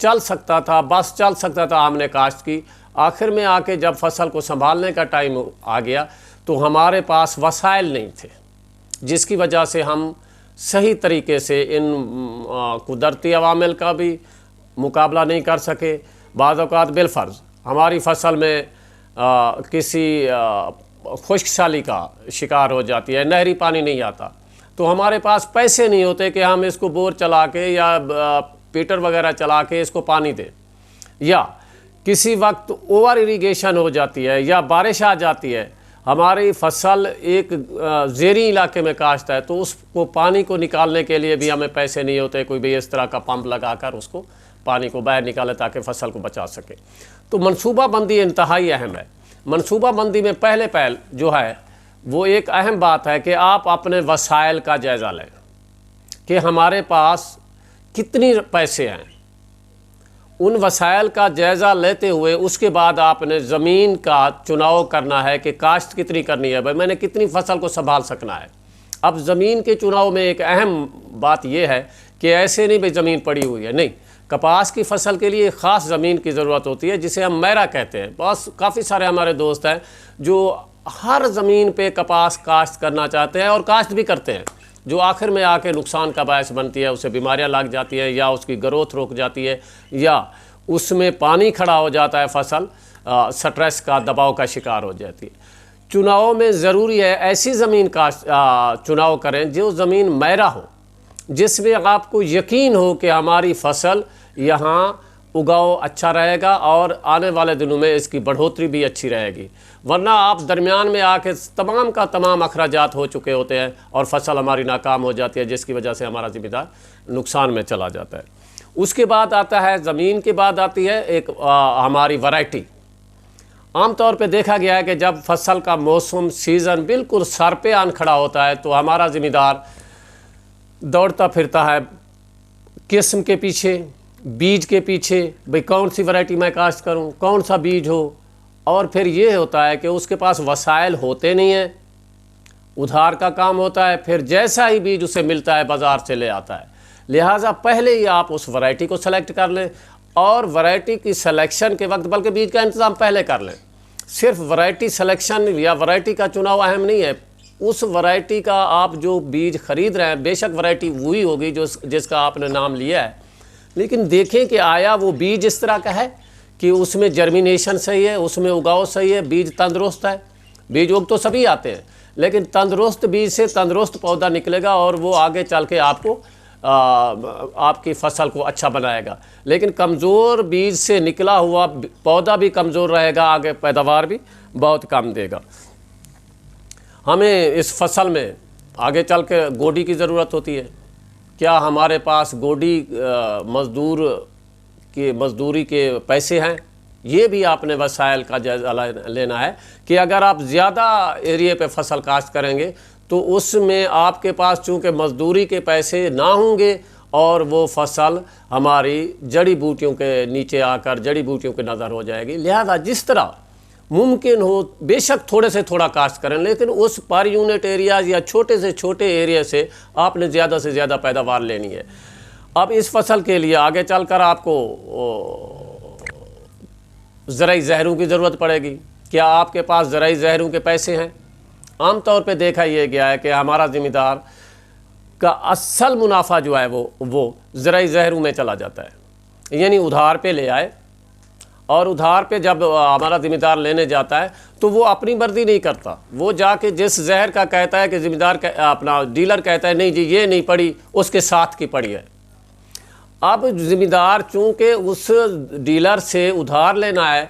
چل سکتا تھا، بس چل سکتا تھا، ہم نے کاشت کی۔ آخر میں آ کے جب فصل کو سنبھالنے کا ٹائم آ گیا تو ہمارے پاس وسائل نہیں تھے، جس کی وجہ سے ہم صحیح طریقے سے ان قدرتی عوامل کا بھی مقابلہ نہیں کر سکے۔ بعض اوقات بالفرض ہماری فصل میں کسی خشک سالی کا شکار ہو جاتی ہے، نہری پانی نہیں آتا، تو ہمارے پاس پیسے نہیں ہوتے کہ ہم اس کو بور چلا کے یا پیٹر وغیرہ چلا کے اس کو پانی دیں، یا کسی وقت اوور ایریگیشن ہو جاتی ہے یا بارش آ جاتی ہے، ہماری فصل ایک زیریں علاقے میں کاشت ہے تو اس کو پانی کو نکالنے کے لیے بھی ہمیں پیسے نہیں ہوتے، کوئی بھی اس طرح کا پمپ لگا کر اس کو پانی کو باہر نکالے تاکہ فصل کو بچا سکے۔ تو منصوبہ بندی انتہائی اہم ہے۔ منصوبہ بندی میں پہلے پہل جو ہے وہ ایک اہم بات ہے کہ آپ اپنے وسائل کا جائزہ لیں کہ ہمارے پاس کتنی پیسے ہیں۔ ان وسائل کا جائزہ لیتے ہوئے اس کے بعد آپ نے زمین کا چناؤ کرنا ہے کہ کاشت کتنی کرنی ہے، بھائی میں نے کتنی فصل کو سنبھال سکنا ہے۔ اب زمین کے چناؤ میں ایک اہم بات یہ ہے کہ ایسے نہیں بھائی زمین پڑی ہوئی ہے، نہیں، کپاس کی فصل کے لیے ایک خاص زمین کی ضرورت ہوتی ہے جسے ہم میرا کہتے ہیں۔ کافی سارے ہمارے دوست ہیں جو ہر زمین پہ کپاس کاشت کرنا چاہتے ہیں اور کاشت بھی کرتے ہیں، جو آخر میں آ کے نقصان کا باعث بنتی ہے، اسے بیماریاں لگ جاتی ہیں یا اس کی گروتھ رک جاتی ہے یا اس میں پانی کھڑا ہو جاتا ہے، فصل سٹریس کا دباؤ کا شکار ہو جاتی ہے۔ چناؤ میں ضروری ہے ایسی زمین کا چناؤ کریں جو زمین میرا ہو، جس میں آپ کو یقین ہو کہ ہماری فصل یہاں اگاؤ اچھا رہے گا اور آنے والے دنوں میں اس کی بڑھوتری بھی اچھی رہے گی، ورنہ آپ درمیان میں آ کے تمام کا تمام اخراجات ہو چکے ہوتے ہیں اور فصل ہماری ناکام ہو جاتی ہے، جس کی وجہ سے ہمارا ذمہ دار نقصان میں چلا جاتا ہے۔ اس کے بعد آتا ہے زمین کے بعد آتی ہے ایک ہماری ورائٹی۔ عام طور پہ دیکھا گیا ہے کہ جب فصل کا موسم سیزن بالکل سر پہ آن کھڑا ہوتا ہے تو ہمارا ذمہ دار دوڑتا پھرتا ہے قسم کے پیچھے، بیج کے پیچھے، بھئی کون سی ورائٹی میں کاشت کروں، کون سا بیج ہو، اور پھر یہ ہوتا ہے کہ اس کے پاس وسائل ہوتے نہیں ہیں، ادھار کا کام ہوتا ہے، پھر جیسا ہی بیج اسے ملتا ہے بازار سے لے آتا ہے۔ لہٰذا پہلے ہی آپ اس ورائٹی کو سلیکٹ کر لیں، اور ورائٹی کی سلیکشن کے وقت بلکہ بیج کا انتظام پہلے کر لیں۔ صرف ورائٹی سلیکشن یا ورائٹی کا چناؤ اہم نہیں ہے، اس ورائٹی کا آپ جو بیج خرید رہے ہیں بے شک ورائٹی وہی ہوگی جس کا آپ نے نام لیا ہے، لیکن دیکھیں کہ آیا وہ بیج اس طرح کا ہے کہ اس میں جرمینیشن صحیح ہے، اس میں اگاؤ صحیح ہے، بیج تندرست ہے۔ بیج اگ تو سبھی آتے ہیں، لیکن تندرست بیج سے تندرست پودا نکلے گا اور وہ آگے چل کے آپ کی فصل کو اچھا بنائے گا، لیکن کمزور بیج سے نکلا ہوا پودا بھی کمزور رہے گا، آگے پیداوار بھی بہت کم دے گا۔ ہمیں اس فصل میں آگے چل کے گوڈی کی ضرورت ہوتی ہے۔ کیا ہمارے پاس گوڈی مزدوری کے پیسے ہیں؟ یہ بھی آپ نے وسائل کا جائزہ لینا ہے کہ اگر آپ زیادہ ایریے پہ فصل کاشت کریں گے تو اس میں آپ کے پاس چونکہ مزدوری کے پیسے نہ ہوں گے اور وہ فصل ہماری جڑی بوٹیوں کے نیچے آ کر جڑی بوٹیوں کے نظر ہو جائے گی۔ لہذا جس طرح ممکن ہو بے شک تھوڑے سے تھوڑا کاشت کریں، لیکن اس پر یونٹ ایریاز یا چھوٹے سے چھوٹے ایریا سے آپ نے زیادہ سے زیادہ پیداوار لینی ہے۔ اب اس فصل کے لیے آگے چل کر آپ کو زرعی زہروں کی ضرورت پڑے گی۔ کیا آپ کے پاس زرعی زہروں کے پیسے ہیں؟ عام طور پہ دیکھا یہ گیا ہے کہ ہمارا ذمہ دار کا اصل منافع جو ہے وہ زرعی زہروں میں چلا جاتا ہے، یعنی ادھار پہ لے آئے، اور ادھار پہ جب ہمارا ذمہ دار لینے جاتا ہے تو وہ اپنی مرضی نہیں کرتا، وہ جا کے جس زہر کا کہتا ہے کہ ذمہ دار اپنا ڈیلر کہتا ہے نہیں جی یہ نہیں پڑی، اس کے ساتھ کی پڑی ہے۔ اب ذمہ دار چونکہ اس ڈیلر سے ادھار لینا ہے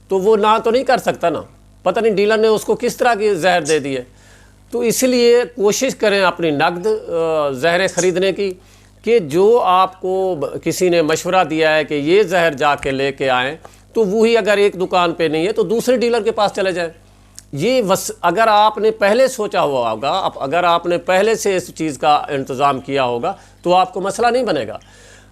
تو وہ نہ تو نہیں کر سکتا نا، پتہ نہیں ڈیلر نے اس کو کس طرح کی زہر دے دی ہے۔ تو اس لیے کوشش کریں اپنی نقد زہریں خریدنے کی، کہ جو آپ کو کسی نے مشورہ دیا ہے کہ یہ زہر جا کے لے کے آئیں، تو وہی اگر ایک دکان پہ نہیں ہے تو دوسرے ڈیلر کے پاس چلے جائیں۔ یہ اگر آپ نے پہلے سوچا ہوا ہوگا، اگر آپ نے پہلے سے اس چیز کا انتظام کیا ہوگا تو آپ کو مسئلہ نہیں بنے گا۔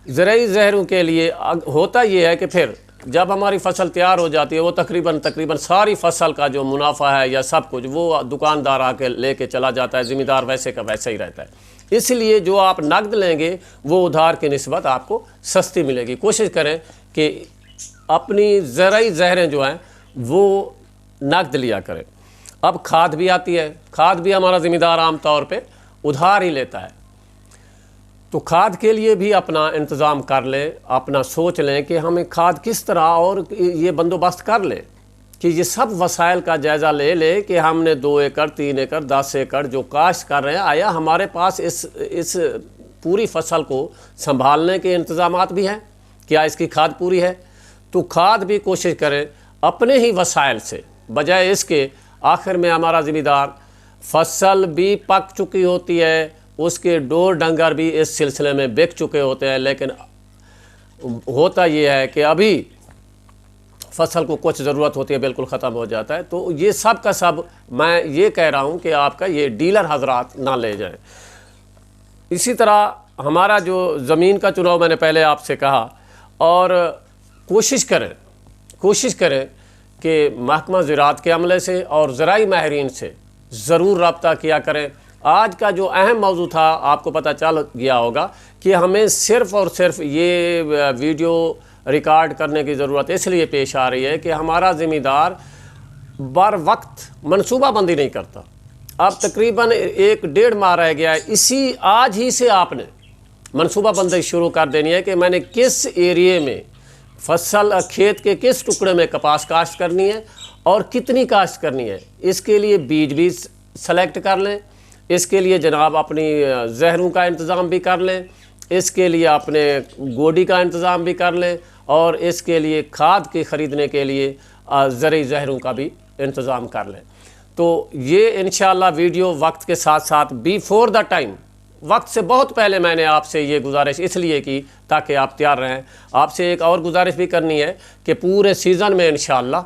زرعی زہروں کے لیے ہوتا یہ ہے کہ پھر جب ہماری فصل تیار ہو جاتی ہے وہ تقریباً ساری فصل کا جو منافع ہے یا سب کچھ وہ دکاندار آ کے لے کے چلا جاتا ہے، ذمہ دار ویسے کا ویسے ہی رہتا ہے۔ اس لیے جو آپ نقد لیں گے وہ ادھار کی نسبت آپ کو سستی ملے گی۔ کوشش کریں کہ اپنی زرعی زہریں جو ہیں وہ نقد لیا کریں۔ اب کھاد بھی آتی ہے، کھاد بھی ہمارا ذمہ دار عام طور پہ ادھار ہی لیتا ہے، تو کھاد کے لیے بھی اپنا انتظام کر لیں، اپنا سوچ لیں کہ ہمیں کھاد کس طرح اور یہ بندوبست کر لیں کہ یہ سب وسائل کا جائزہ لے لے کہ ہم نے 2 ایکڑ 3 ایکڑ 10 ایکڑ جو کاشت کر رہے ہیں، آیا ہمارے پاس اس پوری فصل کو سنبھالنے کے انتظامات بھی ہیں، کیا اس کی کھاد پوری ہے؟ تو کھاد بھی کوشش کریں اپنے ہی وسائل سے، بجائے اس کے آخر میں ہمارا ذمہ دار فصل بھی پک چکی ہوتی ہے، اس کے ڈور ڈنگر بھی اس سلسلے میں بک چکے ہوتے ہیں، لیکن ہوتا یہ ہے کہ ابھی فصل کو کچھ ضرورت ہوتی ہے بالکل ختم ہو جاتا ہے۔ تو یہ سب کا سب میں یہ کہہ رہا ہوں کہ آپ کا یہ ڈیلر حضرات نہ لے جائیں۔ اسی طرح ہمارا جو زمین کا چناؤ میں نے پہلے آپ سے کہا، اور کوشش کریں کہ محکمہ زراعت کے عملے سے اور زرعی ماہرین سے ضرور رابطہ کیا کریں۔ آج کا جو اہم موضوع تھا آپ کو پتہ چل گیا ہوگا کہ ہمیں صرف اور صرف یہ ویڈیو ریکارڈ کرنے کی ضرورت اس لیے پیش آ رہی ہے کہ ہمارا ذمہ دار بر وقت منصوبہ بندی نہیں کرتا۔ اب تقریباً 1.5 ماہ رہ گیا ہے، آج ہی سے آپ نے منصوبہ بندی شروع کر دینی ہے کہ میں نے کس ایریے میں کھیت کے کس ٹکڑے میں کپاس کاشت کرنی ہے اور کتنی کاشت کرنی ہے۔ اس کے لیے بیج بھی سلیکٹ کر لیں، اس کے لیے جناب اپنی زہروں کا انتظام بھی کر لیں، اس کے لیے اپنے گوڈی کا انتظام بھی کر لیں، اور اس کے لیے کھاد کی خریدنے کے لیے زرعی زہروں کا بھی انتظام کر لیں۔ تو یہ انشاءاللہ ویڈیو وقت کے ساتھ ساتھ بیفور دا ٹائم، وقت سے بہت پہلے میں نے آپ سے یہ گزارش اس لیے کی تاکہ آپ تیار رہیں۔ آپ سے ایک اور گزارش بھی کرنی ہے کہ پورے سیزن میں انشاءاللہ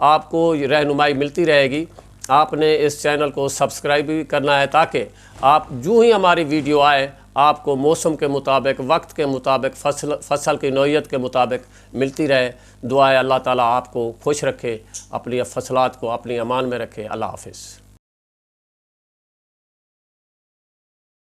آپ کو رہنمائی ملتی رہے گی۔ آپ نے اس چینل کو سبسکرائب بھی کرنا ہے تاکہ آپ جو ہی ہماری ویڈیو آئے آپ کو موسم کے مطابق، وقت کے مطابق، فصل کی نوعیت کے مطابق ملتی رہے۔ دعا ہے اللہ تعالیٰ آپ کو خوش رکھے، اپنی فصلات کو اپنی امان میں رکھے۔ اللہ حافظ۔